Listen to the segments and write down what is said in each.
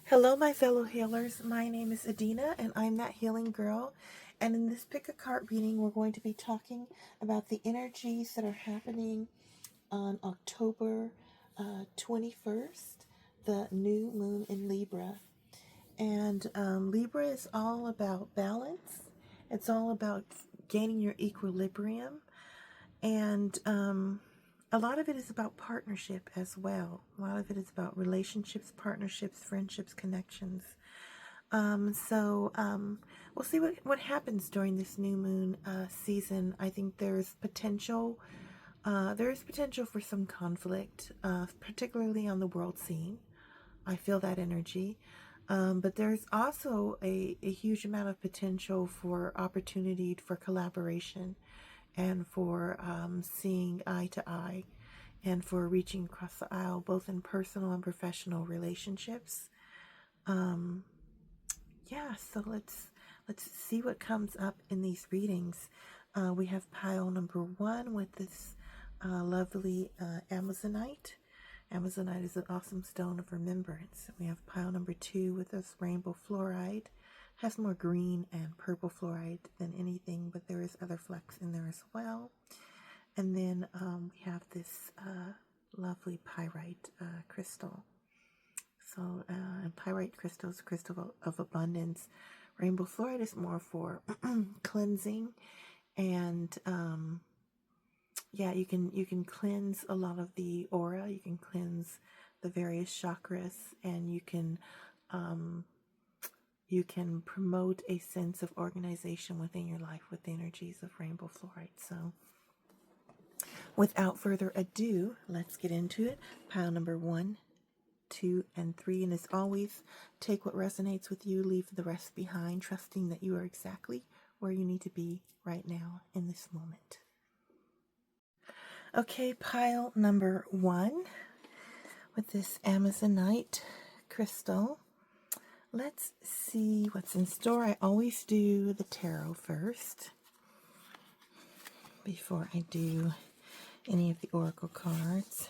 Hello, my fellow healers. My name is Adina, and I'm that healing girl. And in this pick a card reading, we're going to be talking about the energies that are happening on October 21st, the new moon in Libra. And Libra is all about balance, it's all about gaining your equilibrium. And a lot of it is about partnership as well. A lot of it is about relationships, partnerships, friendships, connections. We'll see what happens during this new moon season. I think there's potential. There is potential for some conflict, particularly on the world scene. I feel that energy. But there's also a huge amount of potential for opportunity for collaboration and for seeing eye to eye and for reaching across the aisle, both in personal and professional relationships. So let's see what comes up in these readings. We have pile number 1 with this lovely Amazonite. Amazonite is an awesome stone of remembrance. We have pile number 2 with this rainbow fluorite. Has more green and purple fluorite than anything, but there is other flecks in there as well. And then we have this lovely pyrite crystal. So, pyrite crystal is a crystal of abundance. Rainbow fluorite is more for cleansing, and you can cleanse a lot of the aura. You can cleanse the various chakras, and you can promote a sense of organization within your life with the energies of rainbow fluorite. So, without further ado, let's get into it. Pile number 1, 2, and 3. And as always, take what resonates with you, leave the rest behind, trusting that you are exactly where you need to be right now in this moment. Okay, pile number 1 with this Amazonite crystal. Let's see what's in store. I always do the tarot first before I do any of the oracle cards.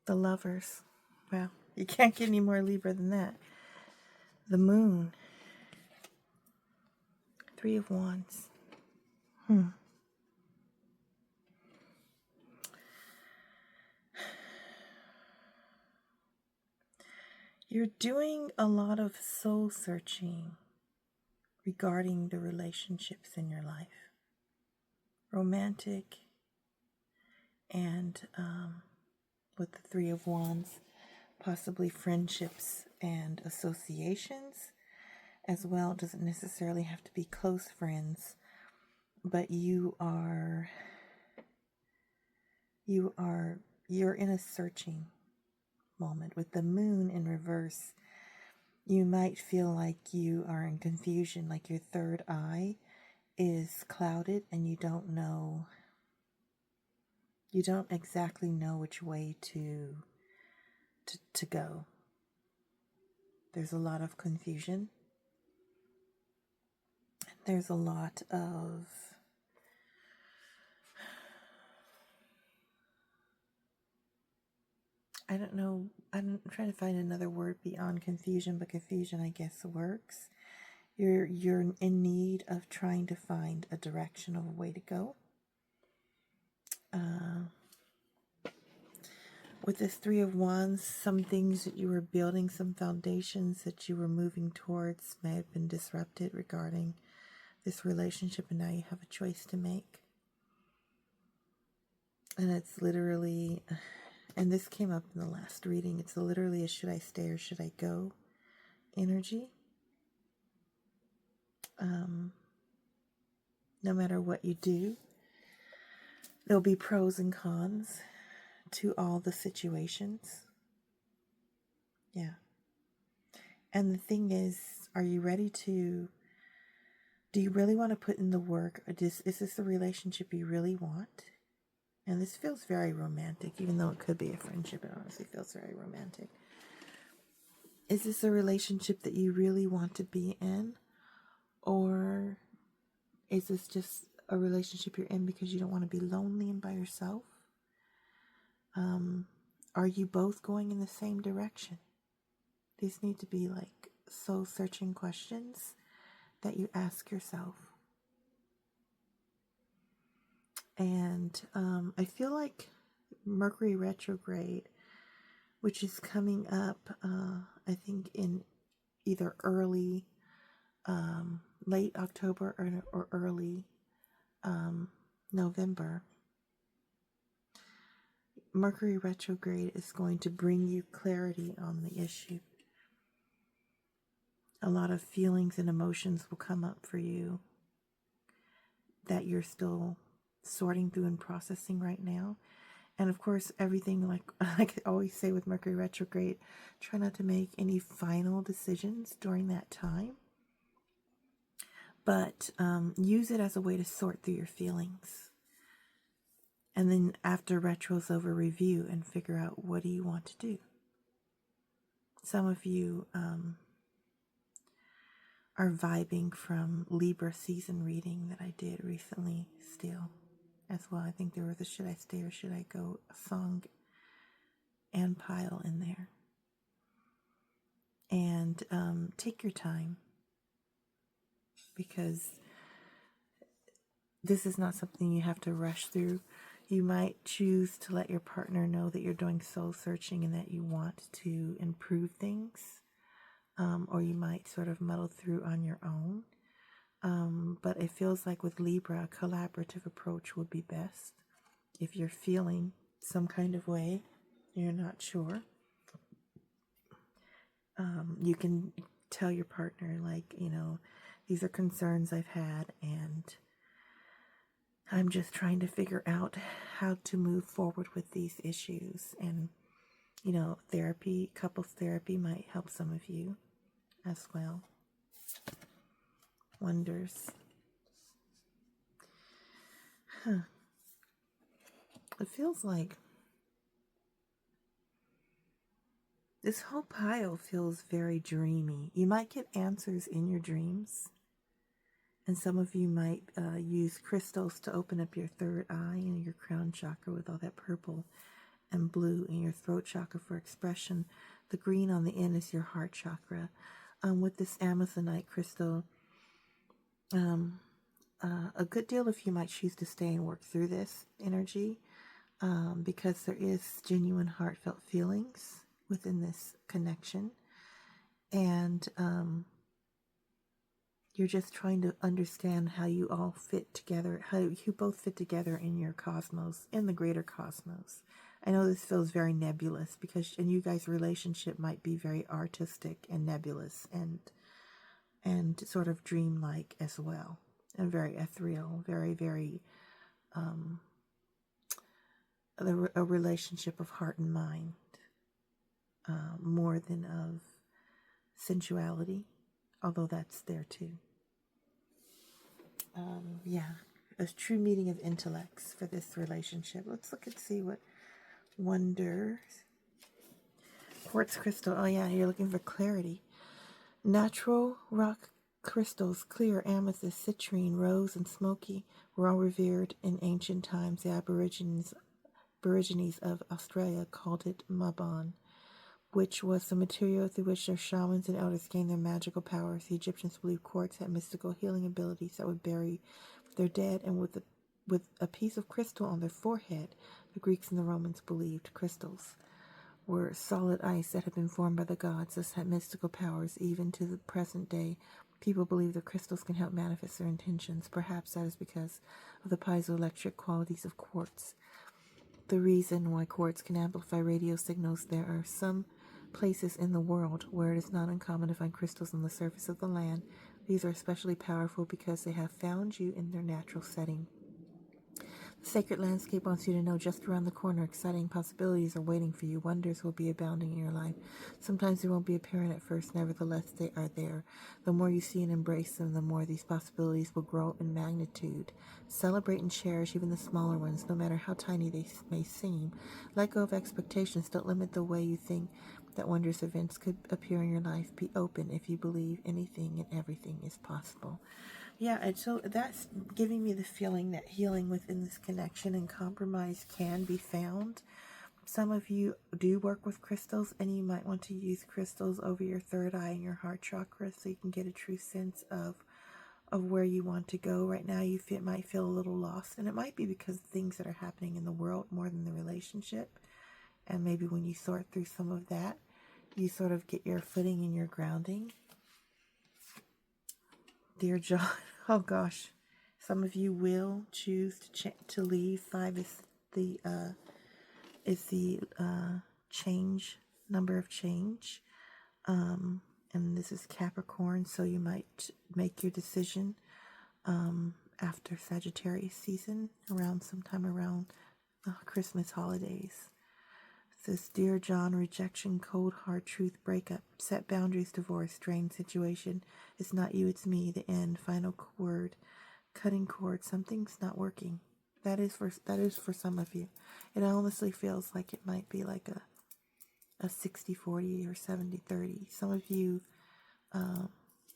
The Lovers. Well, you can't get any more Libra than that. The Moon. 3 of Wands. You're doing a lot of soul searching regarding the relationships in your life. Romantic and with the 3 of Wands, possibly friendships and associations as well. It doesn't necessarily have to be close friends, but you're in a searching moment. With the Moon in reverse, you might feel like you are in confusion, like your third eye is clouded and you don't exactly know which way to go. There's a lot of confusion. There's a lot of I don't know. I'm trying to find another word beyond confusion, but confusion, I guess, works. You're in need of trying to find a direction of a way to go. With this 3 of Wands, some things that you were building, some foundations that you were moving towards may have been disrupted regarding this relationship, and now you have a choice to make. And it's literally, and this came up in the last reading, it's literally a should I stay or should I go energy. No matter what you do, there'll be pros and cons to all the situations. Yeah. And the thing is, are you ready to, do you really want to put in the work? Or is this a relationship you really want? And this feels very romantic, even though it could be a friendship. It honestly feels very romantic. Is this a relationship that you really want to be in? Or is this just a relationship you're in because you don't want to be lonely and by yourself? Are you both going in the same direction? These need to be like soul searching questions that you ask yourself. And I feel like Mercury retrograde, which is coming up, I think in either early, late October or early November. Mercury retrograde is going to bring you clarity on the issue. A lot of feelings and emotions will come up for you that you're still sorting through and processing right now. And of course, everything, like I always say with Mercury retrograde, try not to make any final decisions during that time. But use it as a way to sort through your feelings. And then after retro's over, review and figure out, what do you want to do? Some of you are vibing from Libra season reading that I did recently still as well. I think there was a Should I Stay or Should I Go song and pile in there. And take your time, because this is not something you have to rush through. You might choose to let your partner know that you're doing soul searching and that you want to improve things. Or you might sort of muddle through on your own. But it feels like with Libra, a collaborative approach would be best. If you're feeling some kind of way, you're not sure, you can tell your partner, like, these are concerns I've had, and I'm just trying to figure out how to move forward with these issues. And, therapy, couples therapy might help some of you as well. Wonders. It feels like this whole pile feels very dreamy. You might get answers in your dreams. And some of you might use crystals to open up your third eye and your crown chakra with all that purple and blue in your throat chakra for expression. The green on the end is your heart chakra. With this Amazonite crystal, a good deal of you might choose to stay and work through this energy because there is genuine heartfelt feelings within this connection. And you're just trying to understand how you all fit together, how you both fit together in your cosmos, in the greater cosmos. I know this feels very nebulous because, and you guys' relationship might be very artistic and nebulous and sort of dreamlike as well, and very ethereal, very, very a relationship of heart and mind, more than of sensuality, although that's there too. A true meeting of intellects for this relationship. Let's look and see what wonders. Quartz crystal. Oh yeah, you're looking for clarity. Natural rock crystals, clear amethyst, citrine, rose, and smoky, were all revered in ancient times. The Aborigines of Australia called it mabon, which was the material through which their shamans and elders gained their magical powers. The Egyptians believed quartz had mystical healing abilities that would bury their dead, and with a piece of crystal on their forehead, the Greeks and the Romans believed crystals were solid ice that had been formed by the gods, thus had mystical powers. Even to the present day, people believe that crystals can help manifest their intentions. Perhaps that is because of the piezoelectric qualities of quartz. The reason why quartz can amplify radio signals: there are some places in the world where it is not uncommon to find crystals on the surface of the land. These are especially powerful because they have found you in their natural setting. The sacred landscape wants you to know just around the corner exciting possibilities are waiting for you. Wonders will be abounding in your life. Sometimes they won't be apparent at first, nevertheless they are there. The more you see and embrace them, the more these possibilities will grow in magnitude. Celebrate and cherish even the smaller ones, no matter how tiny they may seem. Let go of expectations. Don't limit the way you think that wondrous events could appear in your life. Be open if you believe anything and everything is possible. Yeah, and so that's giving me the feeling that healing within this connection and compromise can be found. Some of you do work with crystals, and you might want to use crystals over your third eye and your heart chakra so you can get a true sense of where you want to go. Right now you might feel a little lost, and it might be because of things that are happening in the world more than the relationship. And maybe when you sort through some of that, you sort of get your footing and your grounding. Dear John, oh gosh, some of you will choose to leave. 5 is the change, number of change. And this is Capricorn, so you might make your decision after Sagittarius season, sometime around Christmas holidays. It says, Dear John, rejection, cold, hard truth, breakup, set boundaries, divorce, strained situation. It's not you, it's me, the end, final word, cutting cord, something's not working. That is for some of you. It honestly feels like it might be like a 60-40 or 70-30. Some of you,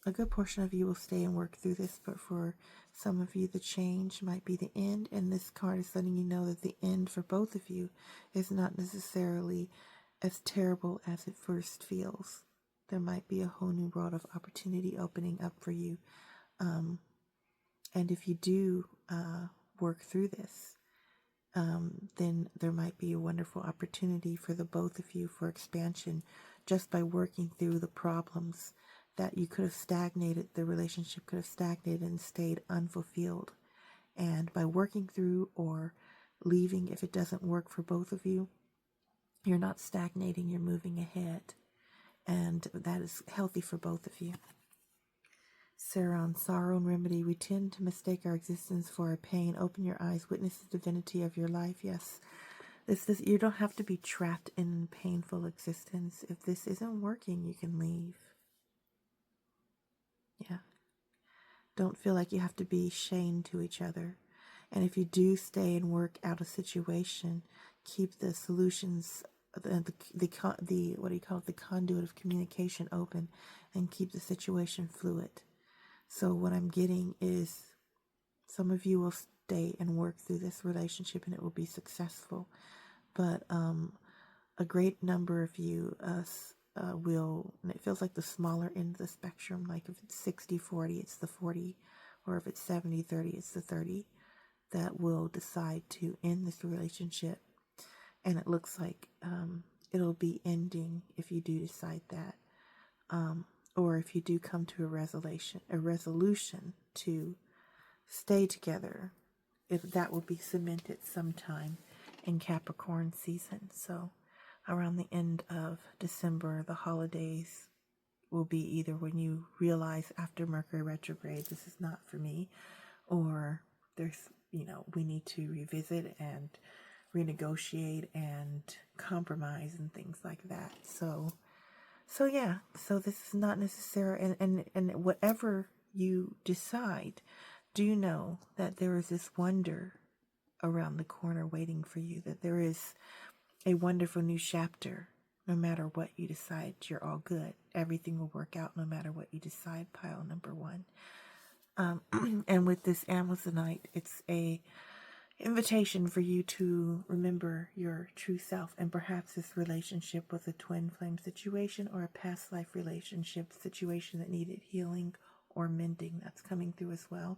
a good portion of you will stay and work through this, but for some of you, the change might be the end, and this card is letting you know that the end for both of you is not necessarily as terrible as it first feels. There might be a whole new world of opportunity opening up for you. And if you do work through this, then there might be a wonderful opportunity for the both of you for expansion just by working through the problems that you could have stagnated, the relationship could have stagnated and stayed unfulfilled. And by working through or leaving, if it doesn't work for both of you, you're not stagnating, you're moving ahead. And that is healthy for both of you. Saron, sorrow and remedy. We tend to mistake our existence for our pain. Open your eyes, witness the divinity of your life. Yes, you don't have to be trapped in painful existence. If this isn't working, you can leave. Yeah. Don't feel like you have to be chained to each other. And if you do stay and work out a situation, keep the solutions, the what do you call it, the conduit of communication open, and keep the situation fluid. So what I'm getting is some of you will stay and work through this relationship and it will be successful. But a great number of you will, and it feels like the smaller end of the spectrum, like if it's 60-40, it's the 40, or if it's 70-30, it's the 30, that will decide to end this relationship. And it looks like it'll be ending if you do decide that. Or if you do come to a resolution to stay together, if that will be cemented sometime in Capricorn season. So around the end of December, the holidays will be either when you realize after Mercury retrograde, this is not for me, or there's, we need to revisit and renegotiate and compromise and things like that. So yeah, so this is not necessary, and whatever you decide, do know that there is this wonder around the corner waiting for you, that there is a wonderful new chapter. No matter what you decide, you're all good. Everything will work out no matter what you decide, pile number 1. And with this Amazonite, it's a invitation for you to remember your true self, and perhaps this relationship was a twin flame situation or a past life relationship situation that needed healing or mending. That's coming through as well.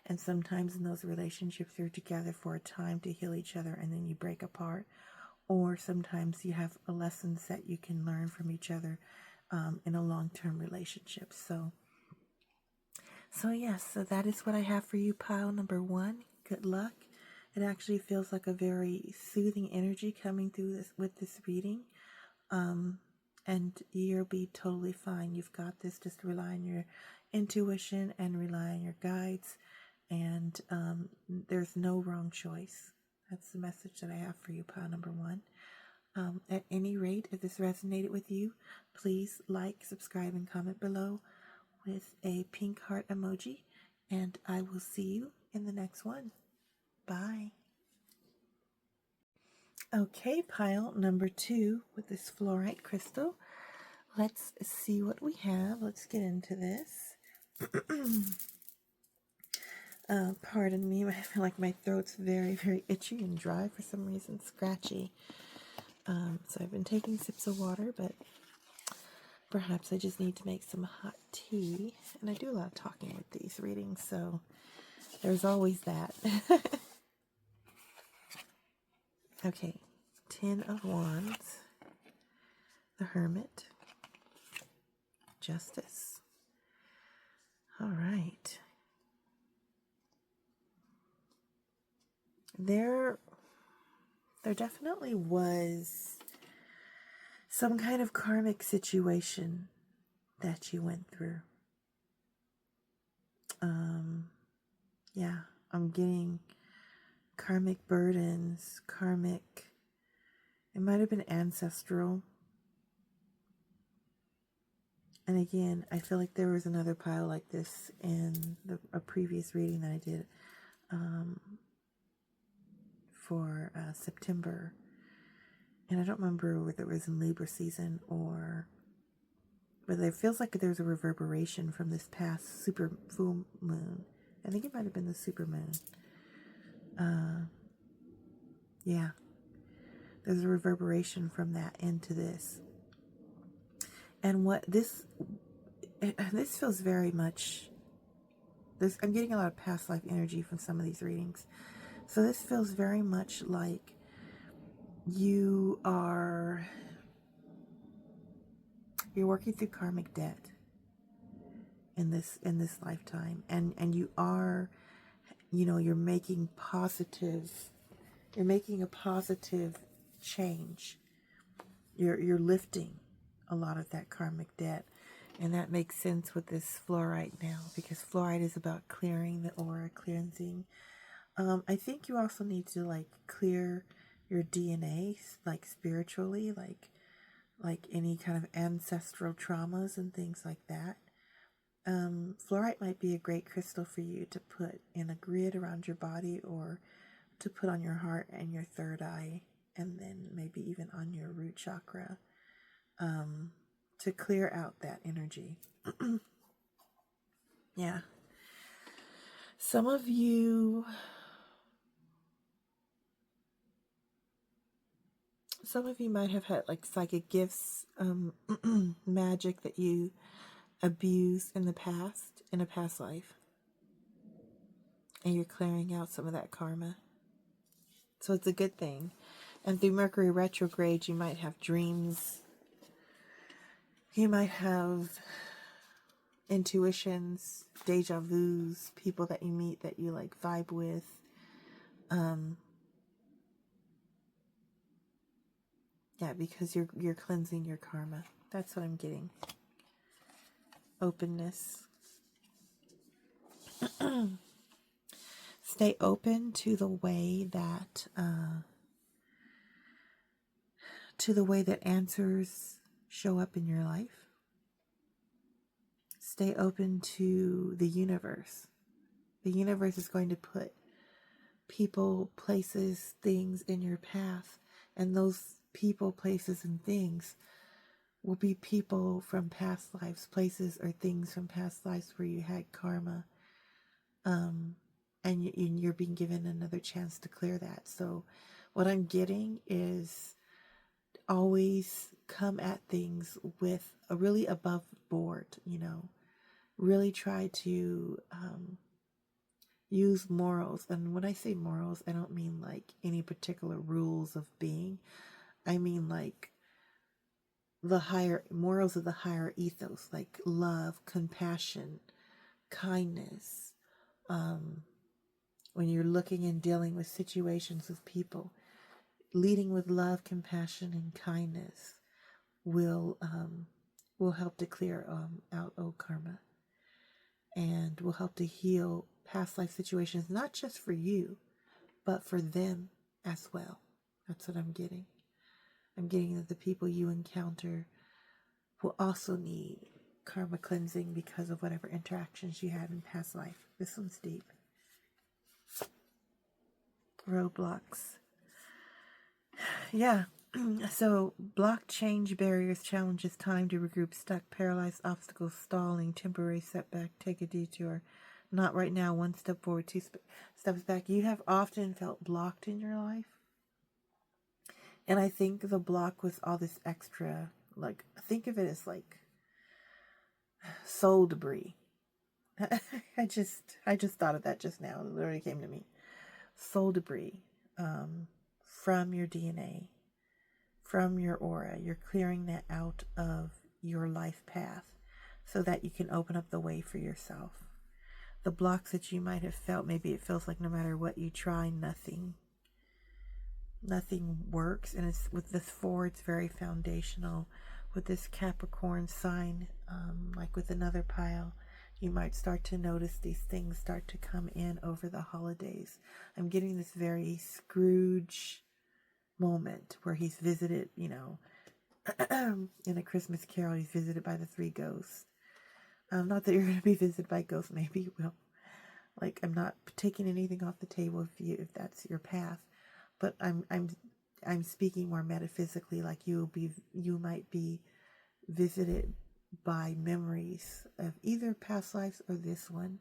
And sometimes in those relationships you're together for a time to heal each other and then you break apart, or sometimes you have lessons that you can learn from each other in a long-term relationship. So yes, so that is what I have for you, pile number 1. Good luck. It actually feels like a very soothing energy coming through this with this reading. And you'll be totally fine. You've got this. Just rely on your intuition and rely on your guides. And there's no wrong choice. That's the message that I have for you, pile number 1. At any rate, if this resonated with you, please like, subscribe, and comment below with a pink heart emoji. And I will see you in the next one. Bye. Okay, pile number 2 with this fluorite crystal. Let's see what we have. Let's get into this. Pardon me, I feel like my throat's very, very itchy and dry for some reason, scratchy. So I've been taking sips of water, but perhaps I just need to make some hot tea. And I do a lot of talking with these readings, so there's always that. Okay, 10 of Wands, the Hermit, Justice. All right. There definitely was some kind of karmic situation that you went through. Yeah, I'm getting karmic burdens, it might have been ancestral. And again, I feel like there was another pile like this in a previous reading that I did for September. And I don't remember whether it was in Libra season but it feels like there's a reverberation from this past super full moon. I think it might have been the super moon. Yeah. There's a reverberation from that into this. And what this feels very much, I'm getting a lot of past life energy from some of these readings. So this feels very much like you're working through karmic debt in this lifetime, and you are, you're making a positive change. You're lifting a lot of that karmic debt, and that makes sense with this fluorite now, because fluorite is about clearing the aura, cleansing. I think you also need to clear your DNA, spiritually, like any kind of ancestral traumas and things like that. Fluorite might be a great crystal for you to put in a grid around your body, or to put on your heart and your third eye, and then maybe even on your root chakra, to clear out that energy. Yeah. Some of you might have had psychic gifts, magic that you abused in a past life, and you're clearing out some of that karma. So it's a good thing. And through Mercury retrograde, you might have dreams. You might have intuitions, deja vus, people that you meet that you vibe with. Yeah, because you're cleansing your karma. That's what I'm getting. Openness. Stay open to the way that answers show up in your life. Stay open to the universe. The universe is going to put people, places, things in your path, and those people, places, and things will be people from past lives, places or things from past lives where you had karma, and you're being given another chance to clear that. So what I'm getting is always come at things with a really above board, really try to use morals. And when I say morals, I don't mean any particular rules of being. I mean the higher morals of the higher ethos, like love, compassion, kindness. When you're looking and dealing with situations with people, leading with love, compassion, and kindness will help to clear out old karma, and will help to heal past life situations, not just for you, but for them as well. That's what I'm getting. I'm getting that the people you encounter will also need karma cleansing because of whatever interactions you had in past life. This one's deep. Roadblocks. Yeah. So, block, change, barriers, challenges, time to regroup, stuck, paralyzed, obstacles, stalling, temporary setback, take a detour. Not right now, one step forward, two steps back. You have often felt blocked in your life. And I think the block was all this extra, like, think of it as like soul debris. I just thought of that just now. It literally came to me. Soul debris from your DNA, from your aura. You're clearing that out of your life path so that you can open up the way for yourself. The blocks that you might have felt, maybe it feels like no matter what you try, nothing works. And it's with this 4, it's very foundational. With this Capricorn sign, like with another pile, you might start to notice these things start to come in over the holidays. I'm getting this very Scrooge moment where he's visited, you know, in A Christmas Carol, he's visited by the 3 ghosts. Not that you're going to be visited by ghosts, maybe you will. Like, I'm not taking anything off the table if that's your path, but I'm speaking more metaphysically, like you might be visited by memories of either past lives or this one,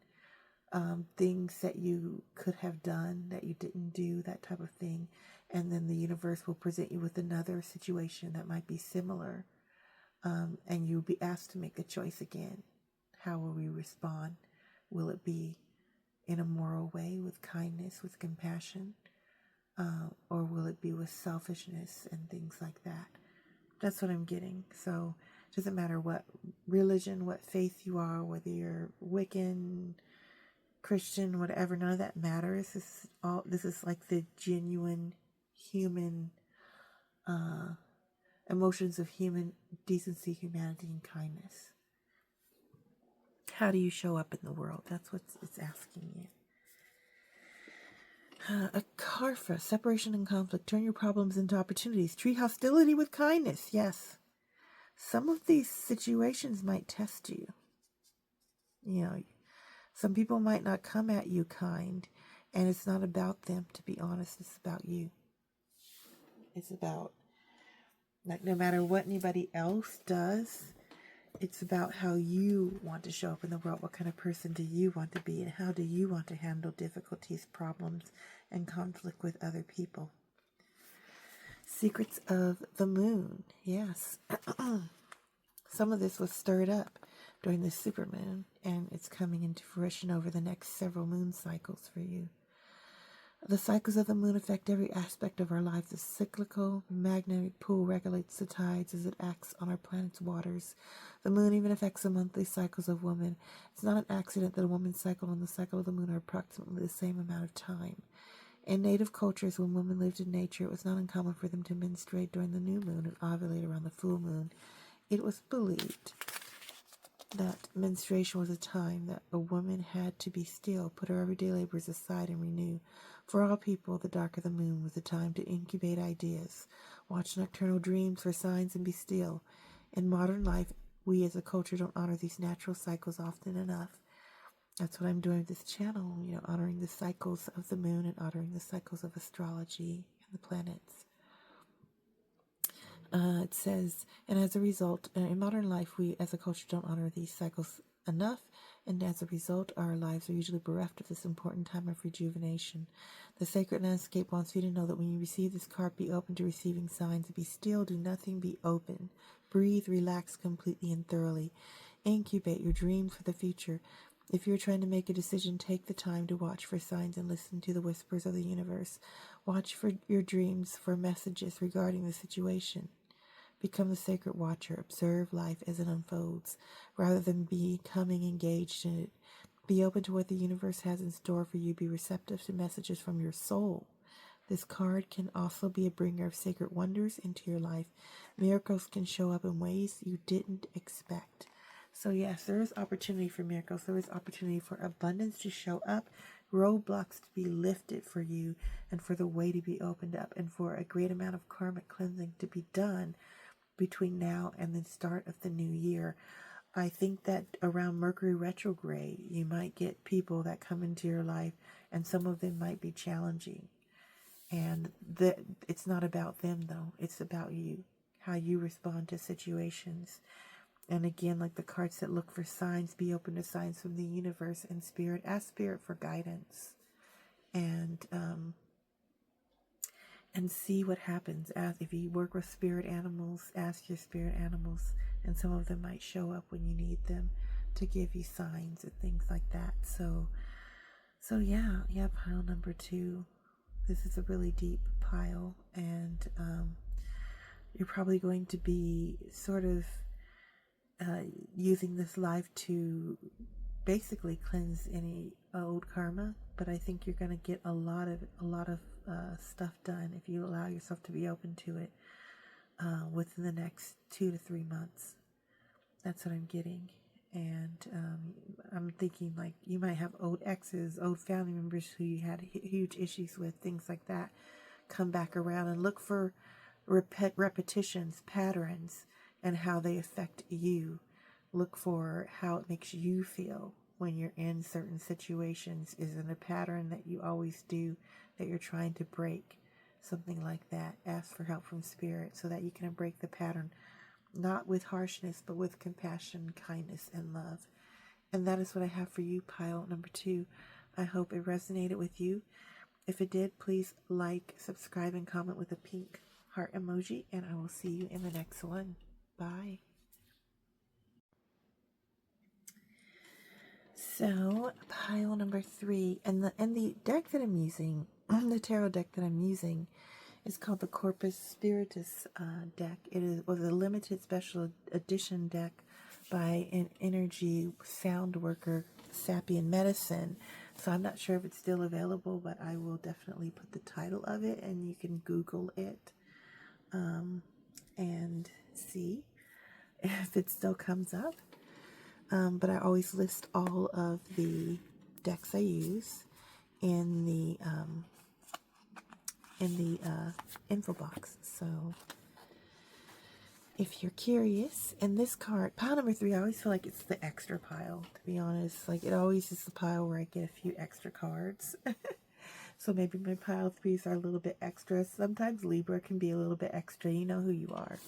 things that you could have done that you didn't do, that type of thing, and then the universe will present you with another situation that might be similar, and you'll be asked to make a choice again. How will we respond? Will it be in a moral way, with kindness, with compassion, or will it be with selfishness and things like that? That's what I'm getting. So it doesn't matter what religion, what faith you are, whether you're Wiccan, Christian, whatever, none of that matters. This is like the genuine human emotions of human decency, humanity, and kindness. How do you show up in the world? That's what it's asking you. A Karfa, separation and conflict. Turn your problems into opportunities. Treat hostility with kindness. Yes. Some of these situations might test you. You know, some people might not come at you kind, and it's not about them, to be honest. It's about you. It's about, like, no matter what anybody else does, it's about how you want to show up in the world. What kind of person do you want to be, and how do you want to handle difficulties, problems, and conflict with other people? Secrets of the moon. Yes. Some of this was stirred up during the supermoon, and it's coming into fruition over the next several moon cycles for you. The cycles of the moon affect every aspect of our lives. The cyclical magnetic pull regulates the tides as it acts on our planet's waters. The moon even affects the monthly cycles of women. It's not an accident that a woman's cycle and the cycle of the moon are approximately the same amount of time. In native cultures, when women lived in nature, it was not uncommon for them to menstruate during the new moon and ovulate around the full moon. It was believed that menstruation was a time that a woman had to be still, put her everyday labors aside, and renew. For all people, the darker the moon was a time to incubate ideas, watch nocturnal dreams for signs, and be still. In modern life, we as a culture don't honor these natural cycles often enough. That's what I'm doing with this channel, you know, honoring the cycles of the moon and honoring the cycles of astrology and the planets. It says, and as a result, in modern life, we as a culture don't honor these cycles enough, and as a result, our lives are usually bereft of this important time of rejuvenation. The sacred landscape wants you to know that when you receive this card, be open to receiving signs. Be still, do nothing, be open. Breathe, relax completely and thoroughly. Incubate your dreams for the future. If you're trying to make a decision, take the time to watch for signs and listen to the whispers of the universe. Watch for your dreams for messages regarding the situation. Become the sacred watcher. Observe life as it unfolds, rather than becoming engaged in it. Be open to what the universe has in store for you. Be receptive to messages from your soul. This card can also be a bringer of sacred wonders into your life. Miracles can show up in ways you didn't expect. So yes, there is opportunity for miracles. There is opportunity for abundance to show up, roadblocks to be lifted for you, and for the way to be opened up, and for a great amount of karmic cleansing to be done between now and the start of the new year. I think that around Mercury retrograde, you might get people that come into your life, and some of them might be challenging. And it's not about them, though. It's about you, how you respond to situations. And again, like the cards that look for signs, be open to signs from the universe and spirit. Ask spirit for guidance. And and see what happens. As if you work with spirit animals, ask your spirit animals, and some of them might show up when you need them to give you signs and things like that. So yeah, pile number 2. This is a really deep pile, and you're probably going to be sort of using this life to basically cleanse any old karma. But I think you're going to get a lot of stuff done if you allow yourself to be open to it within the next 2 to 3 months. That's what I'm getting. And I'm thinking like you might have old exes, old family members who you had huge issues with, things like that, come back around, and look for repetitions, patterns, and how they affect you. Look for how it makes you feel when you're in certain situations. Is it a pattern that you always do that you're trying to break? Something like that. Ask for help from spirit so that you can break the pattern, not with harshness, but with compassion, kindness, and love. And that is what I have for you, pile number 2. I hope it resonated with you. If it did, please like, subscribe, and comment with a pink heart emoji, and I will see you in the next one. Bye. So, pile number 3, and the deck that I'm using, the tarot deck that I'm using, is called the Corpus Spiritus deck. Was a limited special edition deck by an energy sound worker, Sapien Medicine. So I'm not sure if it's still available, but I will definitely put the title of it, and you can Google it and see if it still comes up. But I always list all of the decks I use in the info box. So if you're curious, and this card, pile number 3, I always feel like it's the extra pile, to be honest. Like it always is the pile where I get a few extra cards. So maybe my pile 3s are a little bit extra. Sometimes Libra can be a little bit extra. You know who you are.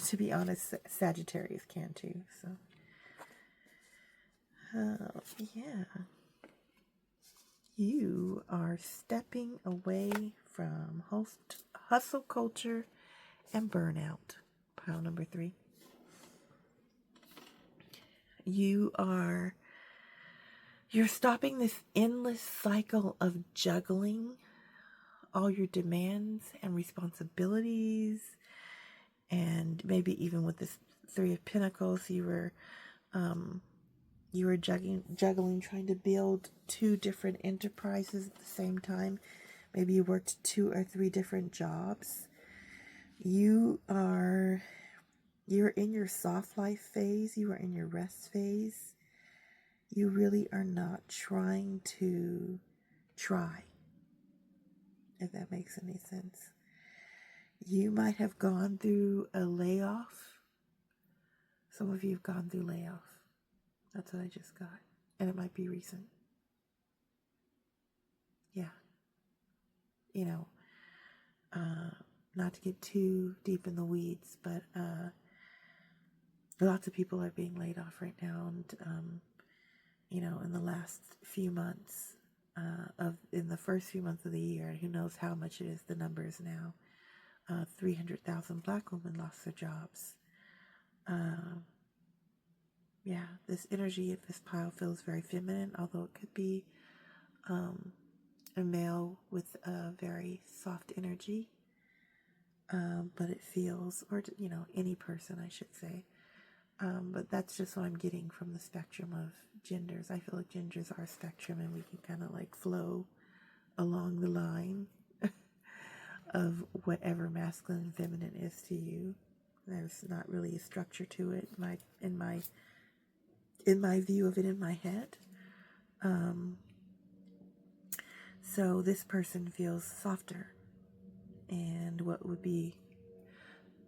To be honest, Sagittarius can too. So yeah. You are stepping away from hustle culture and burnout. Pile number 3. You're stopping this endless cycle of juggling all your demands and responsibilities, and maybe even with this 3 of Pentacles, you were juggling trying to build 2 different enterprises at the same time. Maybe you worked 2 or 3 different jobs. You're in your soft life phase. You are in your rest phase. You really are not trying to try, if that makes any sense. You might have gone through a layoff. Some of you have gone through layoff. That's what I just got. And it might be recent. Yeah. You know, not to get too deep in the weeds, but lots of people are being laid off right now. And, you know, in the last few months, in the first few months of the year, who knows how much it is, the numbers now, 300,000 Black women lost their jobs. Yeah, this energy of this pile feels very feminine, although it could be a male with a very soft energy. But it feels, or, you know, any person, I should say. But that's just what I'm getting from the spectrum of genders. I feel like genders are a spectrum, and we can kind of like flow along the line of whatever masculine and feminine is to you. There's not really a structure to it in my view of it in my head. So this person feels softer, and what would be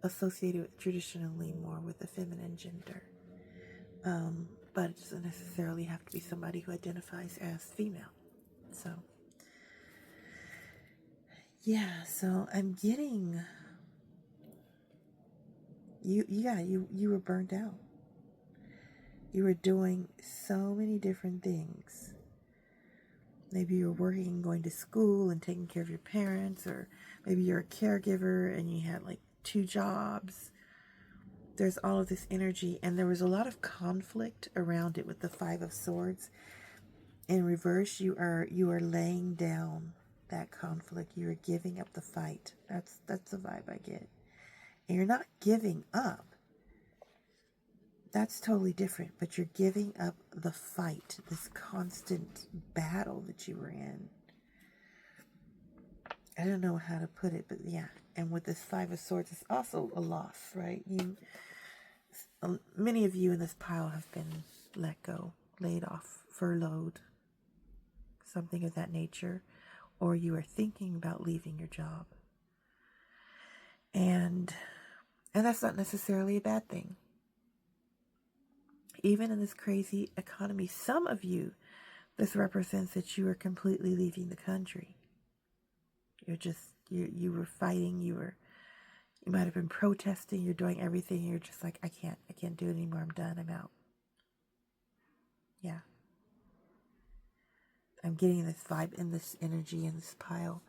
associated with traditionally more with the feminine gender. But it doesn't necessarily have to be somebody who identifies as female. So yeah, so I'm getting you were burned out. You were doing so many different things Maybe you're working and going to school and taking care of your parents, or maybe you're a caregiver and you had like 2 jobs. There's all of this energy, and there was a lot of conflict around it with the 5 of Swords. In reverse, you are laying down that conflict. You are giving up the fight. That's the vibe I get. And you're not giving up. That's totally different, but you're giving up the fight, this constant battle that you were in. I don't know how to put it, but yeah. And with this 5 of Swords, it's also a loss, right? Many of you in this pile have been let go, laid off, furloughed, something of that nature, or you are thinking about leaving your job. And that's not necessarily a bad thing. Even in this crazy economy, some of you, this represents that you are completely leaving the country. You were fighting, you might have been protesting, you're doing everything, you're just like, I can't do it anymore, I'm done, I'm out. Yeah. I'm getting this vibe and this energy in this pile.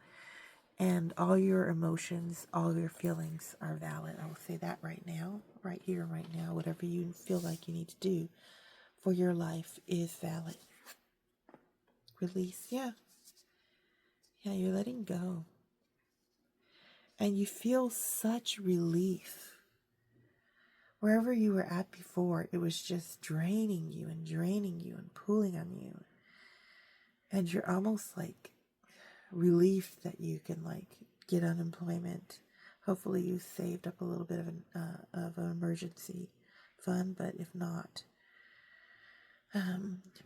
And all your emotions, all your feelings are valid. I will say that right now, right here, right now. Whatever you feel like you need to do for your life is valid. Release, yeah. Yeah, you're letting go. And you feel such relief. Wherever you were at before, it was just draining you and pulling on you. And you're almost like relieved that you can like get unemployment. Hopefully you saved up a little bit of an emergency fund, but if not,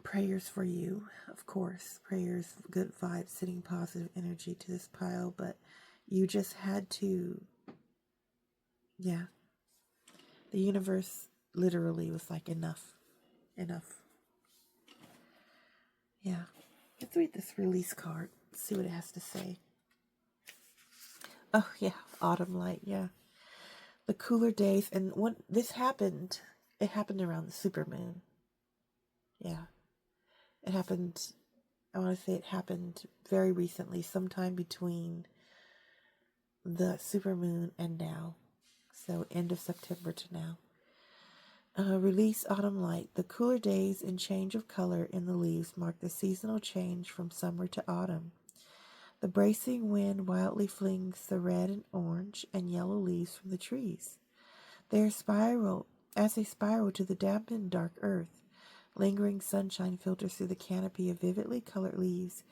prayers for you, of course. Prayers, good vibes, sending positive energy to this pile, but you just had to, yeah. The universe literally was like, enough. Yeah. Let's read this release card. See what it has to say. Oh, yeah. Autumn light. Yeah. The cooler days. And when this happened, it happened around the supermoon. Yeah. It happened, I want to say it happened very recently, sometime between the supermoon and now. So end of September to now. Release autumn light. The cooler days and change of color in the leaves mark the seasonal change from summer to autumn. The bracing wind wildly flings the red and orange and yellow leaves from the trees. They spiral to the dampened dark earth. Lingering sunshine filters through the canopy of vividly colored leaves,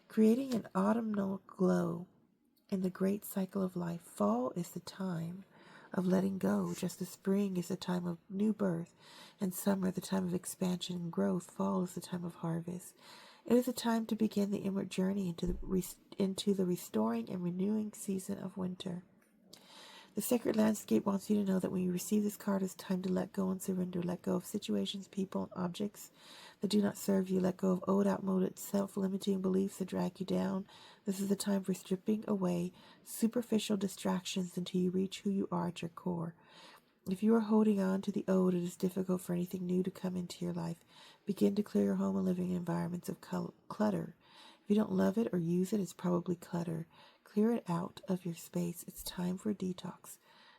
creating an autumnal glow in the great cycle of life. Fall is the time of letting go, just as spring is the time of new birth, and summer the time of expansion and growth. Fall is the time of harvest. It is a time to begin the inward journey into the restoring and renewing season of winter. The sacred landscape wants you to know that when you receive this card, it's time to let go and surrender. Let go of situations, people, and objects that do not serve you. Let go of old, outmoded, self-limiting beliefs that drag you down. This is the time for stripping away superficial distractions until you reach who you are at your core. If you are holding on to the old, it is difficult for anything new to come into your life. Begin to clear your home and living environments of clutter. If you don't love it or use it, it's probably clutter. Clear it out of your space. It's time for a detox.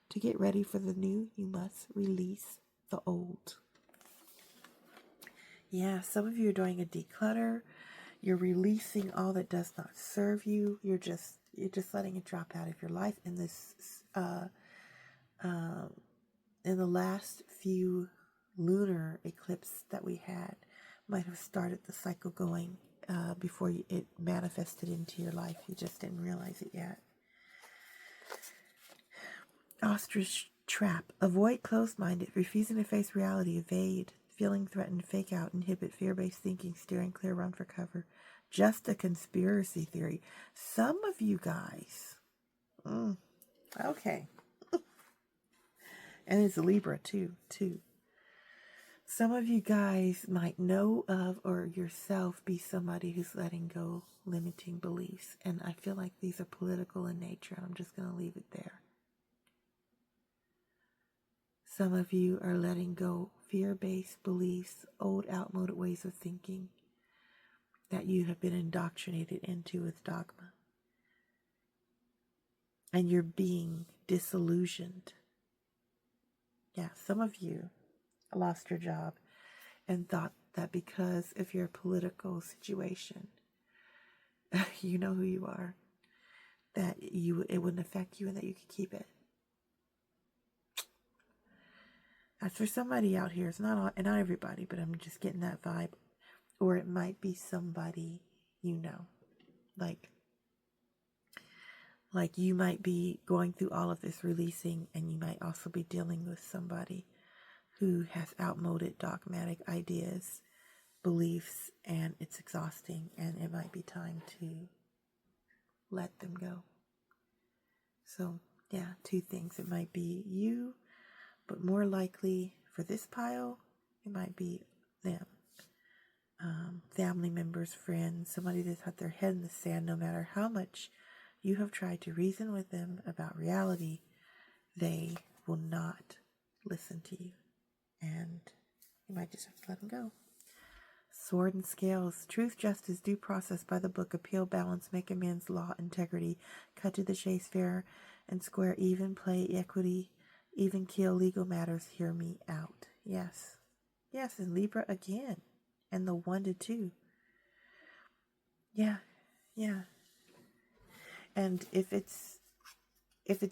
To get ready for the new, you must release the old. Yeah, some of you are doing a declutter. You're releasing all that does not serve you. You're just letting it drop out of your life. In this, in the last few lunar eclipse that we had, might have started the cycle going before it manifested into your life. You just didn't realize it yet. Ostrich trap. Avoid closed-minded, refusing to face reality, evade, feeling threatened, fake out, inhibit, fear-based thinking, steering clear, run for cover. Just a conspiracy theory. Some of you guys, okay. And it's a Libra too. Some of you guys might know of or yourself be somebody who's letting go limiting beliefs. And I feel like these are political in nature. I'm just going to leave it there. Some of you are letting go fear-based beliefs, old outmoded ways of thinking that you have been indoctrinated into with dogma. And you're being disillusioned. Yeah, some of you lost your job and thought that because of your political situation, you know who you are, that it wouldn't affect you and that you could keep it. That's for somebody out here. It's not everybody, but I'm just getting that vibe. Or it might be somebody you know. Like you might be going through all of this releasing, and you might also be dealing with somebody who has outmoded dogmatic ideas, beliefs, and it's exhausting, and it might be time to let them go. So, yeah, two things. It might be you, but more likely for this pile, it might be them. Family members, friends, somebody that's had their head in the sand. No matter how much you have tried to reason with them about reality, they will not listen to you. And you might just have to let them go. Sword and scales. Truth, justice, due process by the book, appeal, balance, make amends, law, integrity, cut to the chase, fair and square, even play, equity, even kill, legal matters, hear me out. Yes. Yes, and Libra again. And the 1 to 2. Yeah. Yeah. And if it's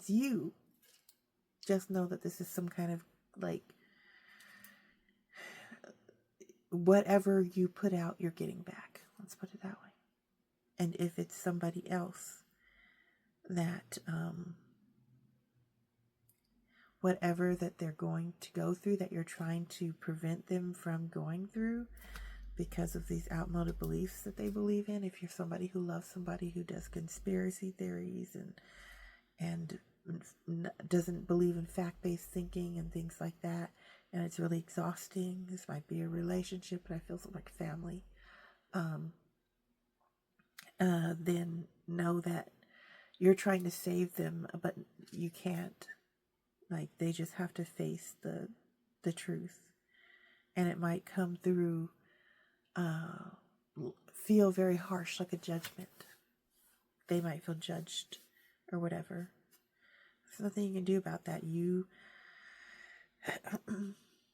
you, just know that this is some kind of like, whatever you put out, you're getting back. Let's put it that way. And if it's somebody else, that whatever that they're going to go through, that you're trying to prevent them from going through because of these outmoded beliefs that they believe in. If you're somebody who loves somebody who does conspiracy theories and doesn't believe in fact-based thinking and things like that, and it's really exhausting. This might be a relationship, but I feel like family. Then know that you're trying to save them, but you can't. Like, they just have to face the truth. And it might come through, feel very harsh, like a judgment. They might feel judged or whatever. There's nothing you can do about that.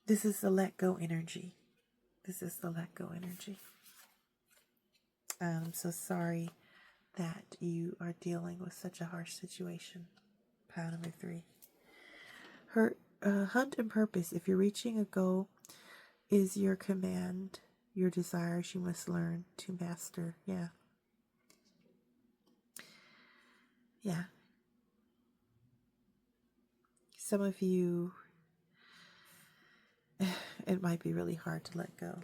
This is the let go energy. This is the let go energy. I'm so sorry that you are dealing with such a harsh situation. Pile number 3. Hunt and purpose. If you're reaching a goal, is your command, your desires you must learn to master. Yeah. Yeah. Some of you, it might be really hard to let go.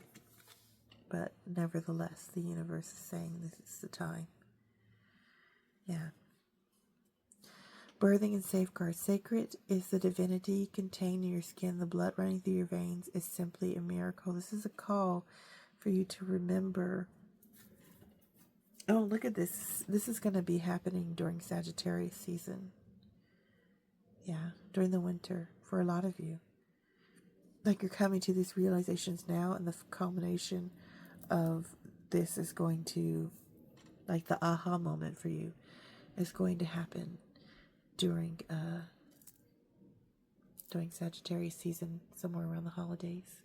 But nevertheless, the universe is saying this is the time. Yeah. Birthing and safeguard. Sacred is the divinity contained in your skin. The blood running through your veins is simply a miracle. This is a call for you to remember. Oh, look at this. This is going to be happening during Sagittarius season. Yeah, during the winter for a lot of you. Like, you're coming to these realizations now, and the culmination of this is going to, like, the aha moment for you is going to happen during Sagittarius season, somewhere around the holidays.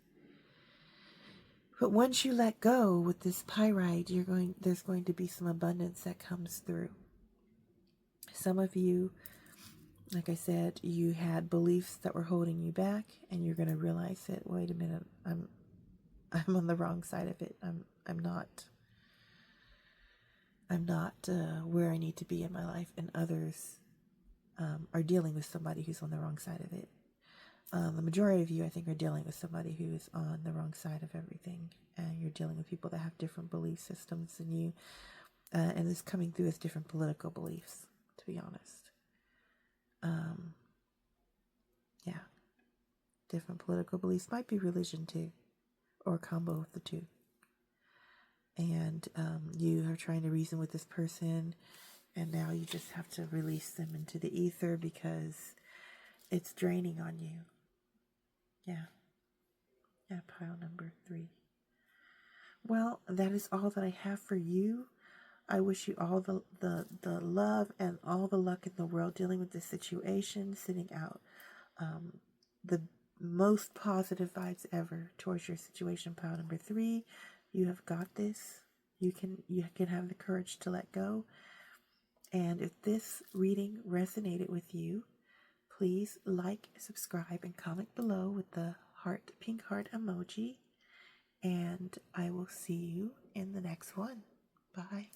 But once you let go with this pyrite, there's going to be some abundance that comes through. Some of you, like I said, you had beliefs that were holding you back, and you're going to realize that, wait a minute, I'm on the wrong side of it. I'm not where I need to be in my life, and others are dealing with somebody who's on the wrong side of it. The majority of you, I think, are dealing with somebody who is on the wrong side of everything, and you're dealing with people that have different belief systems than you, and it's coming through as different political beliefs, to be honest. Yeah, different political beliefs. Might be religion too, or a combo of the two. And you are trying to reason with this person, and now you just have to release them into the ether because it's draining on you. Yeah. Yeah, pile number 3. Well, that is all that I have for you. I wish you all the love and all the luck in the world dealing with this situation, sending out the most positive vibes ever towards your situation. Pile number 3, you have got this. You can have the courage to let go. And if this reading resonated with you, please like, subscribe, and comment below with the heart, pink heart emoji. And I will see you in the next one. Bye.